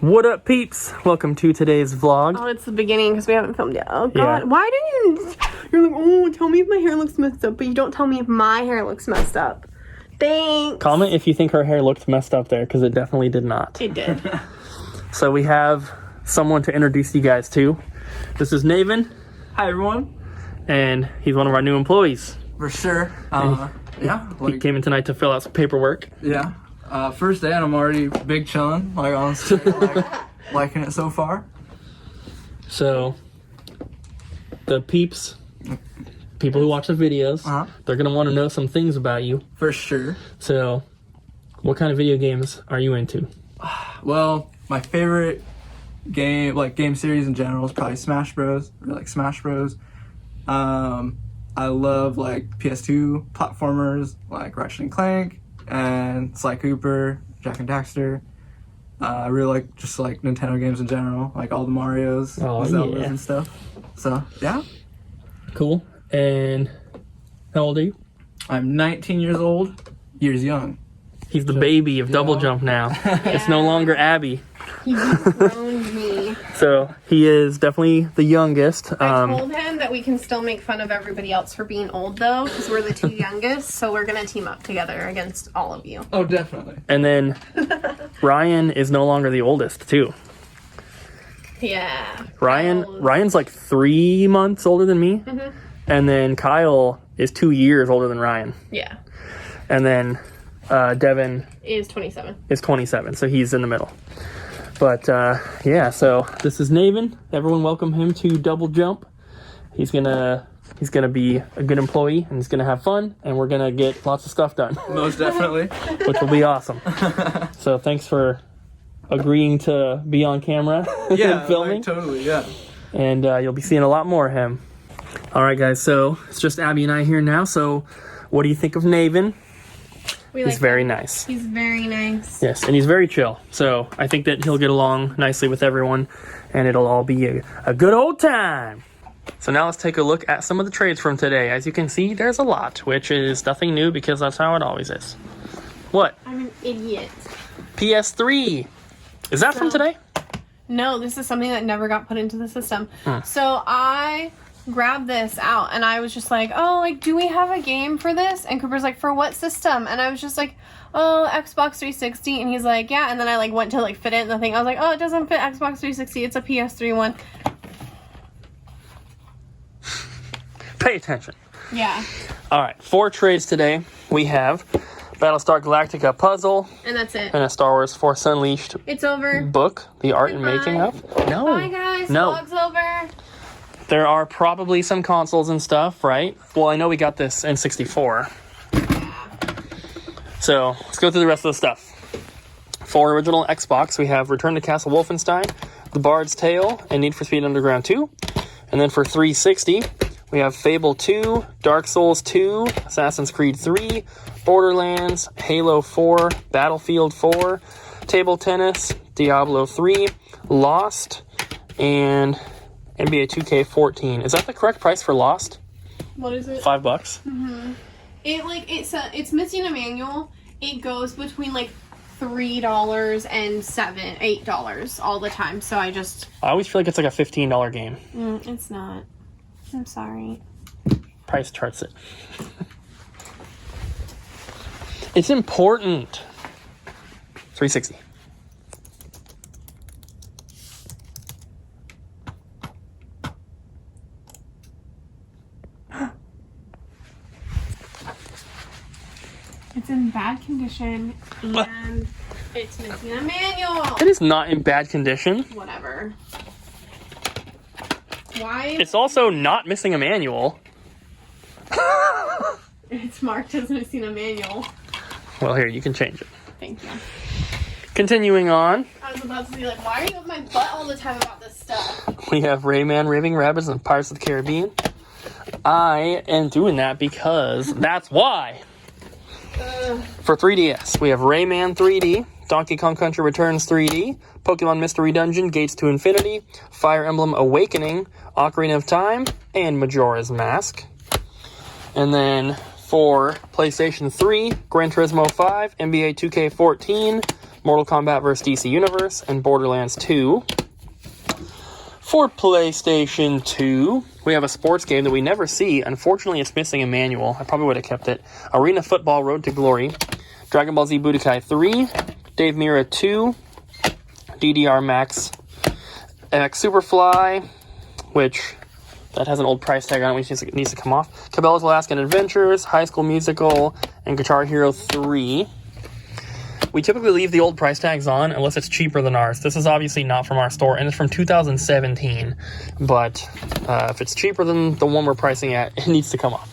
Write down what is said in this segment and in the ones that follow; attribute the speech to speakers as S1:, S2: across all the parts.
S1: What up, peeps? Welcome to today's vlog.
S2: Oh, it's the beginning because we haven't filmed yet. Oh, God.
S1: Yeah.
S2: Why didn't you... You're like, oh, tell me if my hair looks messed up, but you don't tell me if my hair looks messed up. Thanks.
S1: Comment if you think her hair looked messed up there, because it definitely did not.
S2: It did.
S1: So we have someone to introduce you guys to. This is Nayvan.
S3: Hi, everyone.
S1: And he's one of our new employees.
S3: For sure. Yeah.
S1: He came in tonight to fill out some paperwork.
S3: Yeah. First day, and I'm already big chillin'. Like, honestly, liking it so far.
S1: So, the people who watch the videos, they're going to want to know some things about you.
S3: For sure.
S1: So, what kind of video games are you into?
S3: Well, my favorite game series in general is probably Smash Bros. I like Smash Bros. I love PS2 platformers like Ratchet and Clank and SicCooper, Jak and Daxter. I really like just Nintendo games in general, like all the Marios, Zeldas and stuff. So yeah.
S1: Cool. And how old are you?
S3: I'm 19 years old, years young.
S1: He's the baby of Double Jump now. It's no longer Abby.
S2: He dethroned me.
S1: So he is definitely the youngest.
S2: I told him that we can still make fun of everybody else for being old, though, because we're the two youngest, so we're going to team up together against all of you.
S3: Oh, definitely.
S1: And then Ryan is no longer the oldest, too.
S2: Yeah.
S1: Ryan's like 3 months older than me. Mm-hmm. And then Kyle is 2 years older than Ryan.
S2: Yeah.
S1: And then Devin
S2: is 27.
S1: Is 27, so he's in the middle. But yeah, so this is Nayvan. Everyone welcome him to Double Jump. He's gonna be a good employee, and he's gonna have fun, and we're gonna get lots of stuff done.
S3: Most definitely.
S1: Which will be awesome. So thanks for agreeing to be on camera and filming.
S3: Totally, yeah.
S1: And you'll be seeing a lot more of him. All right, guys, so it's just Abby and I here now. So what do you think of Nayvan? He's very nice.
S2: He's very nice.
S1: Yes, and he's very chill. So I think that he'll get along nicely with everyone, and it'll all be a good old time. So now let's take a look at some of the trades from today. As you can see, there's a lot, which is nothing new because that's how it always is. What?
S2: I'm an idiot.
S1: PS3. Is that from today?
S2: No, this is something that never got put into the system. So I grabbed this out and I was just like, oh, do we have a game for this? And Cooper's like, for what system? And I was just like, oh, Xbox 360. And he's like, yeah. And then I went to fit it in the thing. I was like, oh, it doesn't fit Xbox 360. It's a PS3 one.
S1: Pay attention.
S2: Yeah.
S1: All right, 4 trades today. We have Battlestar Galactica puzzle.
S2: And that's it.
S1: And a Star Wars Force Unleashed
S2: It's over.
S1: book, The Art and Making of. No.
S2: Bye, guys.
S1: No.
S2: Vlog's over.
S1: There are probably some consoles and stuff, right? Well, I know we got this in 64. So, let's go through the rest of the stuff. For original Xbox, we have Return to Castle Wolfenstein, The Bard's Tale, and Need for Speed Underground 2. And then for 360, we have Fable 2, Dark Souls 2, Assassin's Creed 3, Borderlands, Halo 4, Battlefield 4, Table Tennis, Diablo 3, Lost, and NBA 2K14. Is that the correct price for Lost?
S2: What is it?
S1: $5.
S2: Mm-hmm. It's missing a manual. It goes between $3 and $8 all the time. So I
S1: always feel like it's like a $15 game.
S2: It's not. I'm sorry.
S1: Price charts it. It's important. 360.
S2: It's in bad condition, and it's missing a manual.
S1: It is not in bad condition.
S2: Whatever. Why?
S1: It's also not missing a manual.
S2: It's marked as missing a manual.
S1: Well, here, you can change it.
S2: Thank you.
S1: Continuing on.
S2: I was about to be like, why are you up my butt all the time about this stuff?
S1: We have Rayman, Raving Rabbids, and Pirates of the Caribbean. I am doing that because that's why. For 3DS, we have Rayman 3D, Donkey Kong Country Returns 3D, Pokemon Mystery Dungeon, Gates to Infinity, Fire Emblem Awakening, Ocarina of Time, and Majora's Mask. And then for PlayStation 3, Gran Turismo 5, NBA 2K14, Mortal Kombat vs. DC Universe, and Borderlands 2. For PlayStation 2, we have a sports game that we never see. Unfortunately, it's missing a manual. I probably would have kept it. Arena Football Road to Glory, Dragon Ball Z Budokai 3, Dave Mirra 2, DDR Max MX Superfly, which that has an old price tag on it, which needs to come off. Cabela's Alaskan Adventures, High School Musical, and Guitar Hero 3. We typically leave the old price tags on unless it's cheaper than ours. This is obviously not from our store, and it's from 2017. But if it's cheaper than the one we're pricing at, it needs to come off.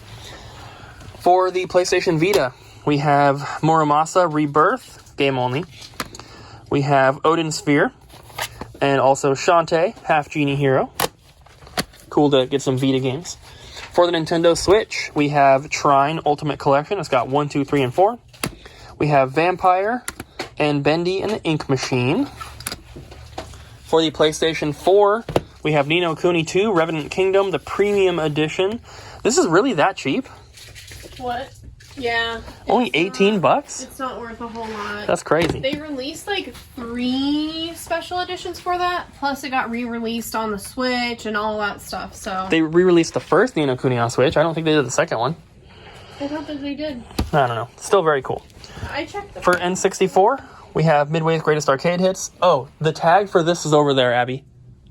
S1: For the PlayStation Vita, we have Muramasa Rebirth, game only. We have Odin Sphere, and also Shantae, Half Genie Hero. Cool to get some Vita games. For the Nintendo Switch, we have Trine Ultimate Collection. It's got 1, 2, 3, and 4. We have Vampire and Bendy and the Ink Machine. For the PlayStation 4, we have Ni no Kuni 2, Revenant Kingdom, the Premium Edition. This is really that cheap?
S2: What? Yeah.
S1: Only $18?
S2: It's not worth a whole lot.
S1: That's crazy.
S2: They released like 3 special editions for that, plus it got re-released on the Switch and all that stuff, so...
S1: They re-released the first Ni no Kuni on Switch. I don't think they did the second one.
S2: I thought that they did.
S1: I don't know. Still very cool.
S2: I checked the...
S1: For N64, we have Midway's Greatest Arcade Hits. Oh, the tag for this is over there, Abby.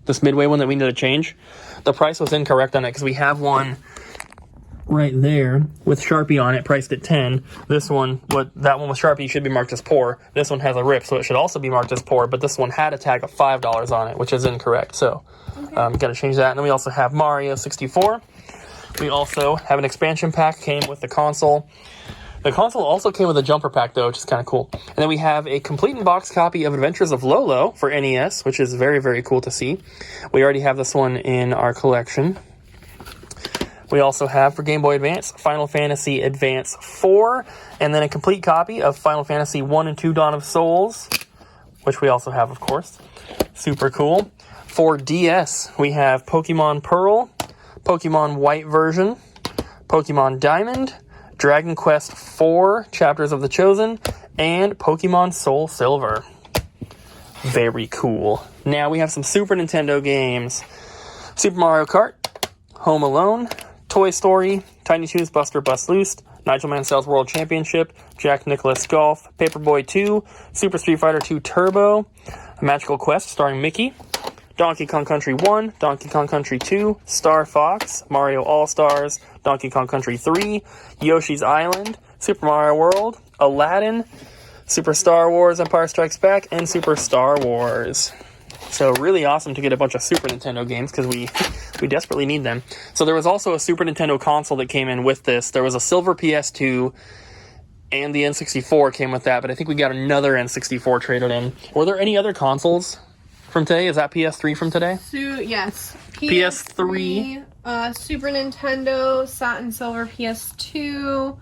S1: This Midway one that we need to change. The price was incorrect on it because we have one right there with Sharpie on it, priced at 10. This one, that one with Sharpie should be marked as poor. This one has a rip, so it should also be marked as poor, but this one had a tag of $5 on it, which is incorrect. So, got to change that. And then we also have Mario 64. We also have an expansion pack, came with the console. The console also came with a jumper pack, though, which is kind of cool. And then we have a complete in-box copy of Adventures of Lolo for NES, which is very, very cool to see. We already have this one in our collection. We also have, for Game Boy Advance, Final Fantasy Advance 4, and then a complete copy of Final Fantasy 1 and 2 Dawn of Souls, which we also have, of course. Super cool. For DS, we have Pokemon Pearl, Pokemon White version, Pokemon Diamond, Dragon Quest IV, Chapters of the Chosen, and Pokemon Soul Silver. Very cool. Now we have some Super Nintendo games. Super Mario Kart, Home Alone, Toy Story, Tiny Toons Buster Bust Loose, Nigel Mansell's World Championship, Jack Nicklaus Golf, Paperboy 2, Super Street Fighter 2 Turbo, A Magical Quest starring Mickey, Donkey Kong Country 1, Donkey Kong Country 2, Star Fox, Mario All-Stars, Donkey Kong Country 3, Yoshi's Island, Super Mario World, Aladdin, Super Star Wars Empire Strikes Back, and Super Star Wars. So really awesome to get a bunch of Super Nintendo games because we desperately need them. So there was also a Super Nintendo console that came in with this. There was a silver PS2 and the N64 came with that, but I think we got another N64 traded in. Were there any other consoles from today? Is that PS3 from today?
S2: Yes.
S1: PS3.
S2: Super Nintendo, Saturn Silver PS2,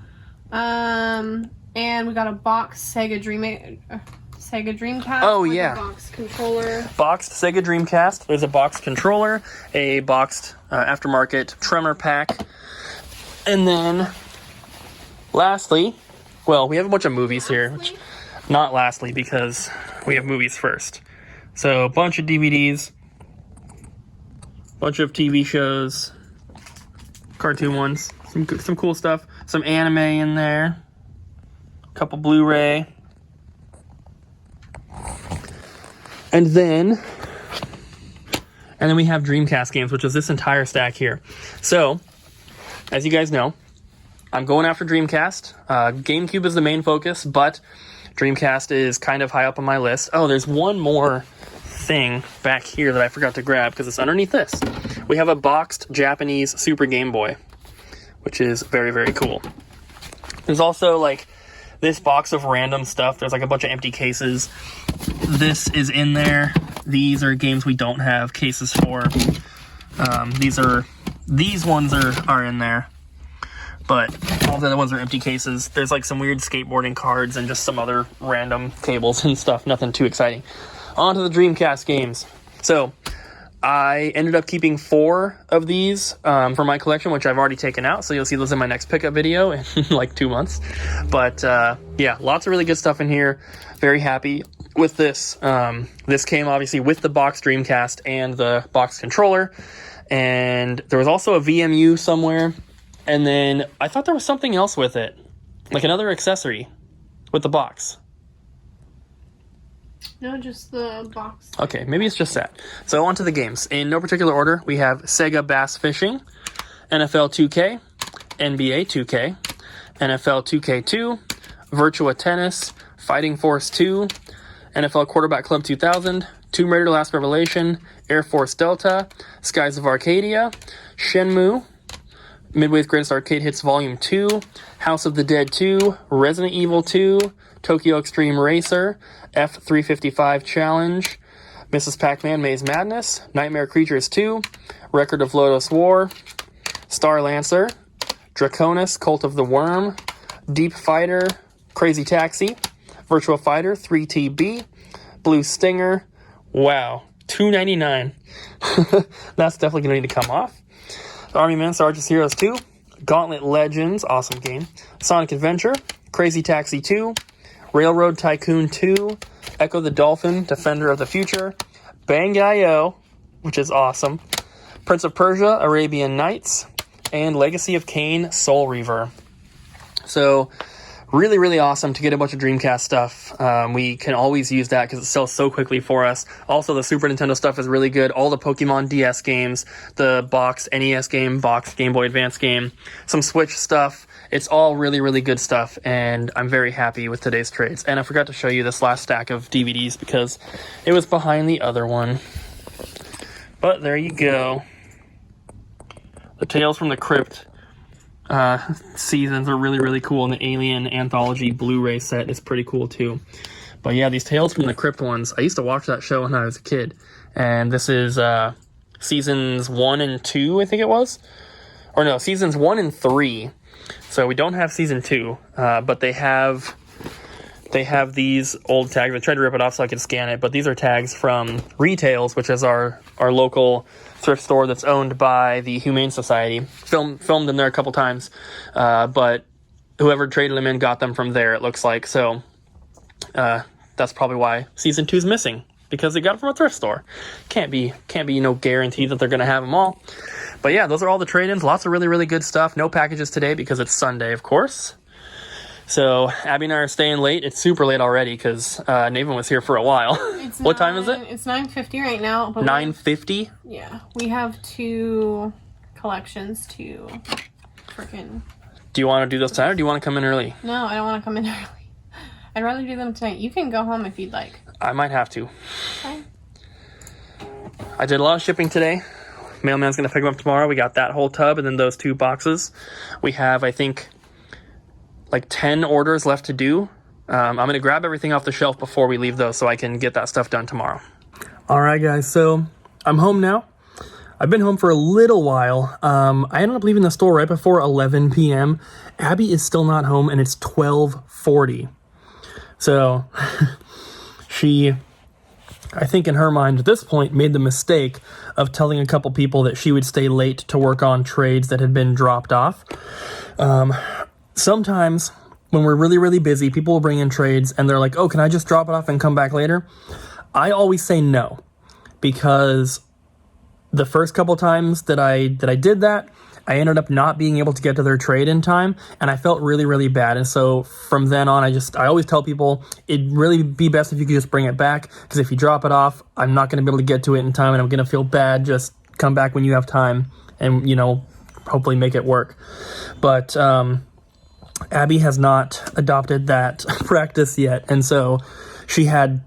S2: and we got a box Sega Dreamcast.
S1: Oh,
S2: with
S1: yeah.
S2: A box controller.
S1: Boxed Sega Dreamcast. There's a boxed controller, a boxed aftermarket Tremor pack, and then lastly, well, we have a bunch of movies here. Which, not lastly, because we have movies first. So a bunch of DVDs, bunch of TV shows, cartoon ones, some cool stuff, some anime in there, a couple Blu-ray, and then we have Dreamcast games, which is this entire stack here. So, as you guys know, I'm going after Dreamcast. GameCube is the main focus, but Dreamcast is kind of high up on my list. Oh, there's one more thing back here that I forgot to grab because it's underneath this. We have a boxed Japanese Super Game Boy, which is very, very cool. There's also like this box of random stuff. There's like a bunch of empty cases. This is in there. These are games we don't have cases for. These ones are in there, but all the other ones are empty cases. There's like some weird skateboarding cards and just some other random cables and stuff. Nothing too exciting. On to the Dreamcast games. So, I ended up keeping 4 of these for my collection, which I've already taken out. So you'll see those in my next pickup video in like 2 months. But yeah, lots of really good stuff in here. Very happy with this. This came obviously with the box Dreamcast and the box controller. And there was also a VMU somewhere. And then I thought there was something else with it, like another accessory with the box.
S2: No, just the box.
S1: Okay, maybe it's just that. So on to the games. In no particular order, we have Sega Bass Fishing, NFL 2K, NBA 2K, NFL 2K2, Virtua Tennis, Fighting Force 2, NFL Quarterback Club 2000, Tomb Raider Last Revelation, Air Force Delta, Skies of Arcadia, Shenmue, Midway's Greatest Arcade Hits Volume 2, House of the Dead 2, Resident Evil 2, Tokyo Extreme Racer, F355 Challenge, Mrs. Pac-Man Maze Madness, Nightmare Creatures 2, Record of Lodoss War, Star Lancer, Draconis Cult of the Worm, Deep Fighter, Crazy Taxi, Virtua Fighter 3TB, Blue Stinger. Wow, $2.99. That's definitely going to need to come off. Army Men Sergeant's Heroes 2, Gauntlet Legends, awesome game, Sonic Adventure, Crazy Taxi 2, Railroad Tycoon 2, Echo the Dolphin, Defender of the Future, Bang.io, which is awesome, Prince of Persia, Arabian Nights, and Legacy of Kain, Soul Reaver. So, really, really awesome to get a bunch of Dreamcast stuff. We can always use that because it sells so quickly for us. Also, the Super Nintendo stuff is really good. All the Pokemon DS games, the box NES game, box Game Boy Advance game, some Switch stuff. It's all really, really good stuff, and I'm very happy with today's trades. And I forgot to show you this last stack of DVDs because it was behind the other one. But there you go. The Tales from the Crypt seasons are really, really cool, and the Alien Anthology Blu-ray set is pretty cool too. But yeah, these Tales from the Crypt ones, I used to watch that show when I was a kid, and this is seasons 1 and 2, I think it was, or no, seasons 1 and 3. So we don't have season 2, but they have these old tags. I tried to rip it off so I could scan it, but these are tags from Retails, which is our local thrift store that's owned by the Humane Society. Filmed them there a couple times, but whoever traded them in got them from there, it looks like. So that's probably why season 2 is missing, because they got it from a thrift store. Can't be no guarantee that they're going to have them all. But yeah, those are all the trade-ins. Lots of really, really good stuff. No packages today because it's Sunday, of course. So Abby and I are staying late. It's super late already because Nayvan was here for a while. What time is it?
S2: It's 9:50 right now.
S1: 9:50?
S2: Yeah. We have 2 collections to freaking...
S1: Do you want to do those tonight, or do you want to come in early?
S2: No, I don't want to come in early. I'd rather do them tonight. You can go home if you'd like.
S1: I might have to.
S2: Okay.
S1: I did a lot of shipping today. Mailman's going to pick them up tomorrow. We got that whole tub and then those 2 boxes. We have, I think, like 10 orders left to do. I'm going to grab everything off the shelf before we leave, though, so I can get that stuff done tomorrow. All right, guys. So I'm home now. I've been home for a little while. I ended up leaving the store right before 11 p.m. Abby is still not home, and it's 12:40. So she, I think in her mind at this point, made the mistake of telling a couple people that she would stay late to work on trades that had been dropped off. Sometimes when we're really, really busy, people will bring in trades and they're like, oh, can I just drop it off and come back later? I always say no, because the first couple times that I did that, I ended up not being able to get to their trade in time, and I felt really, really bad. And so from then on, I always tell people it'd really be best if you could just bring it back, because if you drop it off, I'm not going to be able to get to it in time, and I'm going to feel bad. Just come back when you have time and, hopefully make it work. But Abby has not adopted that practice yet, and so she has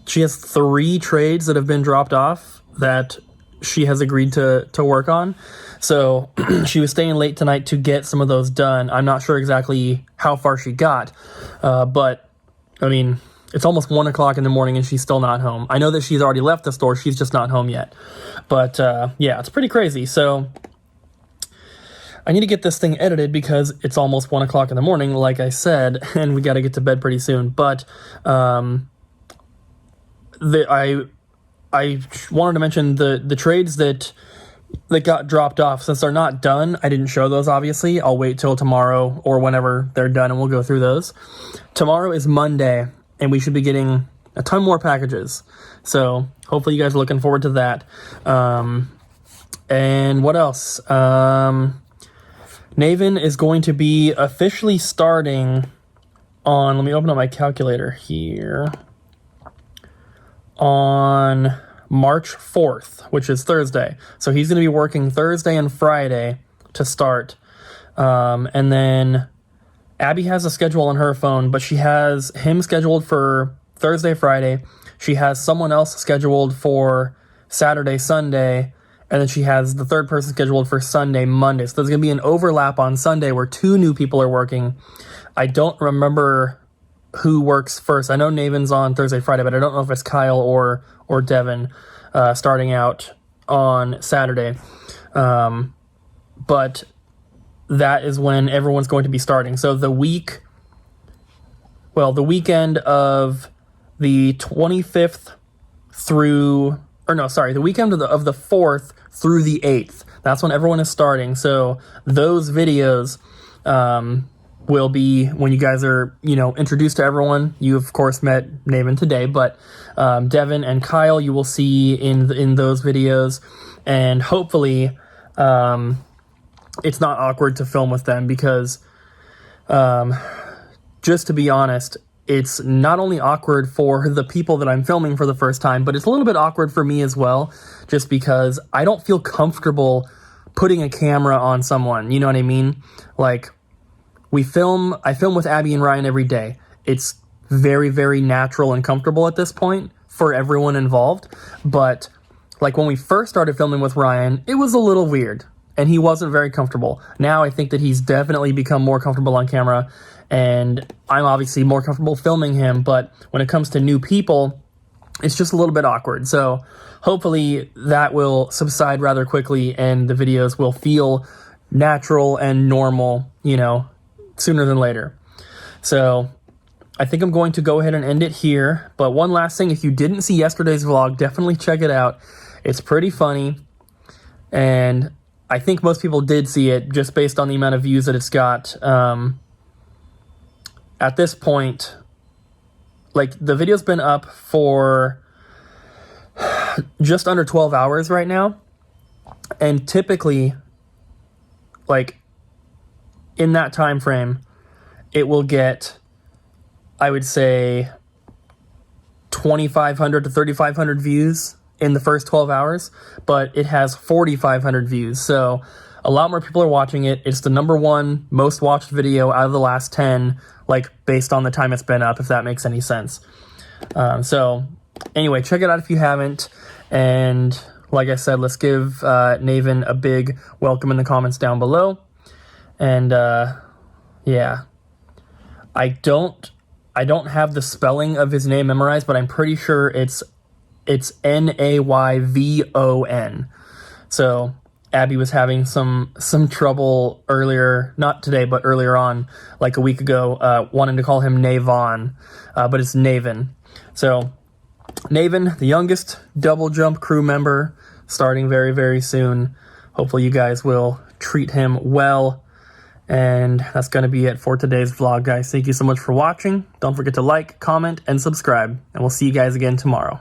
S1: 3 trades that have been dropped off that she has agreed to work on. So she was staying late tonight to get some of those done. I'm not sure exactly how far she got, but I mean, it's almost 1 o'clock in the morning and she's still not home. I know that she's already left the store. She's just not home yet. But yeah, it's pretty crazy. So I need to get this thing edited because it's almost 1 o'clock in the morning, like I said, and we got to get to bed pretty soon. But I I wanted to mention the trades that got dropped off. Since they're not done, I didn't show those, obviously. I'll wait till tomorrow or whenever they're done, and we'll go through those. Tomorrow is Monday, and we should be getting a ton more packages. So hopefully you guys are looking forward to that. And what else? Nayvan is going to be officially starting on, let me open up my calculator here, on March 4th, which is Thursday. So he's going to be working Thursday and Friday to start. And then Abby has a schedule on her phone, but she has him scheduled for Thursday, Friday. She has someone else scheduled for Saturday, Sunday, and then she has the third person scheduled for Sunday, Monday. So there's going to be an overlap on Sunday where 2 new people are working. I don't remember who works first. I know Nayvan's on Thursday, Friday, but I don't know if it's Kyle or Devin starting out on Saturday. But that is when everyone's going to be starting. So the weekend of the 25th through, the weekend of the 4th through the 8th. That's when everyone is starting. So those videos will be when you guys are, introduced to everyone. You, of course, met Nayvan today, but Devin and Kyle you will see in those videos. And hopefully it's not awkward to film with them because, just to be honest, it's not only awkward for the people that I'm filming for the first time, but it's a little bit awkward for me as well, just because I don't feel comfortable putting a camera on someone. You know what I mean? Like, I film with Abby and Ryan every day. It's very, very natural and comfortable at this point for everyone involved. But like when we first started filming with Ryan, it was a little weird and he wasn't very comfortable. Now I think that he's definitely become more comfortable on camera, and I'm obviously more comfortable filming him, but when it comes to new people, it's just a little bit awkward. So hopefully that will subside rather quickly and the videos will feel natural and normal, sooner than later. So I think I'm going to go ahead and end it here. But one last thing, if you didn't see yesterday's vlog, definitely check it out. It's pretty funny. And I think most people did see it just based on the amount of views that it's got. At this point, like, the video's been up for just under 12 hours right now. And typically, like, in that time frame, it will get, I would say, 2,500 to 3,500 views in the first 12 hours, but it has 4,500 views. So a lot more people are watching it. It's the #1 most watched video out of the last 10, like, based on the time it's been up, if that makes any sense. So anyway, check it out if you haven't. And like I said, let's give Nayvan a big welcome in the comments down below. And yeah, I don't have the spelling of his name memorized, but I'm pretty sure it's Nayvon. So Abby was having some trouble earlier, not today, but earlier on, like a week ago, wanting to call him Nayvan, but it's Nayvan. So Nayvan, the youngest double jump crew member, starting very, very soon. Hopefully you guys will treat him well. And that's going to be it for today's vlog, guys. Thank you so much for watching. Don't forget to like, comment, and subscribe. And we'll see you guys again tomorrow.